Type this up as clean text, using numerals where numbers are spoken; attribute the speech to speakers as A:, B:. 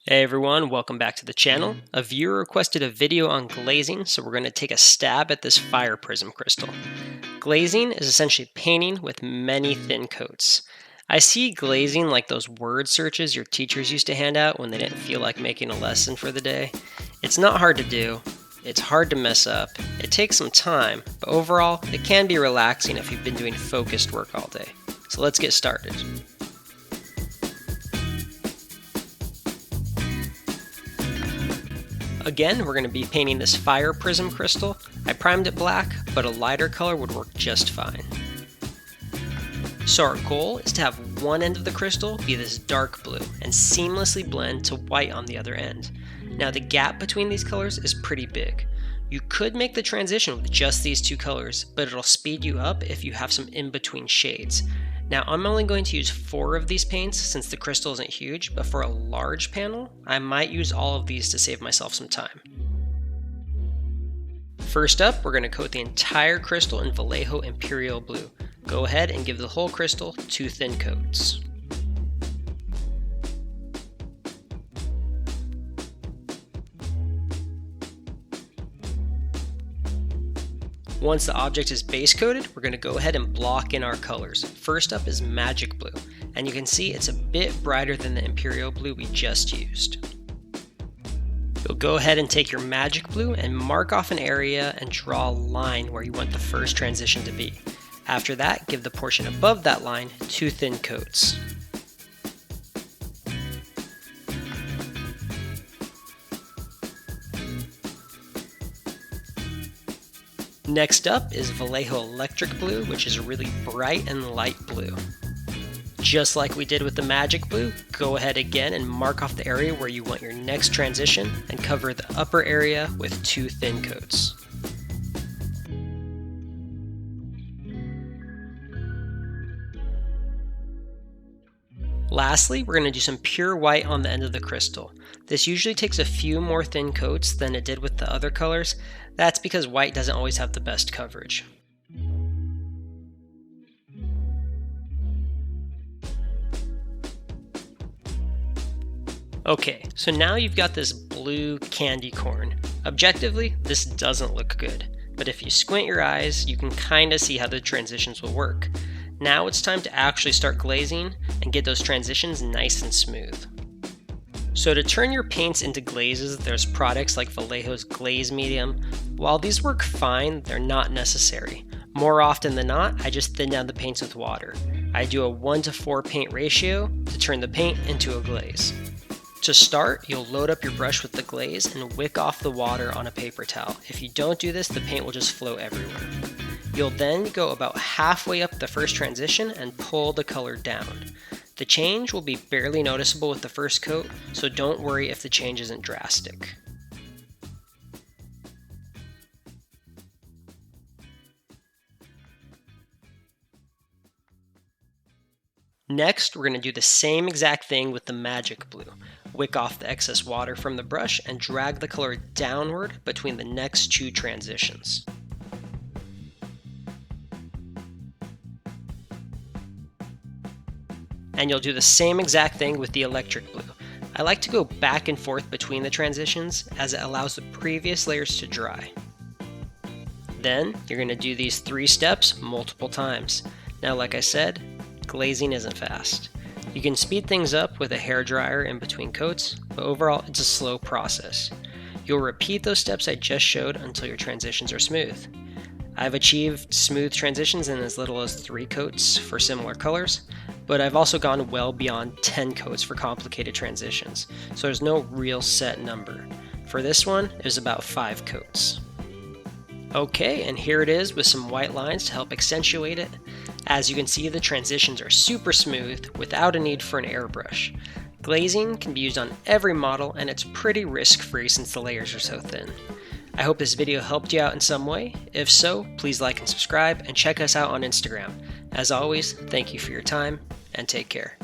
A: Hey everyone, welcome back to the channel. A viewer requested a video on glazing, so we're going to take a stab at this fire prism crystal. Glazing is essentially painting with many thin coats. I see glazing like those word searches your teachers used to hand out when they didn't feel like making a lesson for the day. It's not hard to do, it's hard to mess up, it takes some time, but overall, it can be relaxing if you've been doing focused work all day. So let's get started. Again, we're going to be painting this fire prism crystal. I primed it black, but a lighter color would work just fine. So our goal is to have one end of the crystal be this dark blue and seamlessly blend to white on the other end. Now the gap between these colors is pretty big. You could make the transition with just these two colors, but it'll speed you up if you have some in-between shades. Now I'm only going to use 4 of these paints since the crystal isn't huge, but for a large panel, I might use all of these to save myself some time. First up, we're going to coat the entire crystal in Vallejo Imperial blue. Go ahead and give the whole crystal 2 thin coats. Once the object is base coated, we're going to go ahead and block in our colors. First up is Magic Blue, and you can see it's a bit brighter than the Imperial Blue we just used. You'll go ahead and take your Magic Blue and mark off an area and draw a line where you want the first transition to be. After that, give the portion above that line 2 thin coats. Next up is Vallejo Electric Blue, which is a really bright and light blue. Just like we did with the Magic Blue, go ahead again and mark off the area where you want your next transition and cover the upper area with 2 thin coats. Lastly, we're going to do some pure white on the end of the crystal. This usually takes a few more thin coats than it did with the other colors. That's because white doesn't always have the best coverage. Okay, so now you've got this blue candy corn. Objectively, this doesn't look good, but if you squint your eyes, you can kinda see how the transitions will work. Now it's time to actually start glazing and get those transitions nice and smooth. So to turn your paints into glazes, there's products like Vallejo's Glaze Medium. While these work fine, they're not necessary. More often than not, I just thin down the paints with water. I do a 1:4 paint ratio to turn the paint into a glaze. To start, you'll load up your brush with the glaze and wick off the water on a paper towel. If you don't do this, the paint will just flow everywhere. You'll then go about halfway up the first transition and pull the color down. The change will be barely noticeable with the first coat, so don't worry if the change isn't drastic. Next, we're going to do the same exact thing with the Magic Blue. Wick off the excess water from the brush and drag the color downward between the next 2 transitions. And you'll do the same exact thing with the Electric Blue. I like to go back and forth between the transitions as it allows the previous layers to dry. Then you're going to do these 3 steps multiple times. Now like I said, glazing isn't fast. You can speed things up with a hairdryer in between coats, but overall it's a slow process. You'll repeat those steps I just showed until your transitions are smooth. I've achieved smooth transitions in as little as 3 coats for similar colors, but I've also gone well beyond 10 coats for complicated transitions, so there's no real set number. For this one, it was about 5 coats. Okay, and here it is with some white lines to help accentuate it. As you can see, the transitions are super smooth without a need for an airbrush. Glazing can be used on every model, and it's pretty risk-free since the layers are so thin. I hope this video helped you out in some way. If so, please like and subscribe, and check us out on Instagram. As always, thank you for your time, and take care.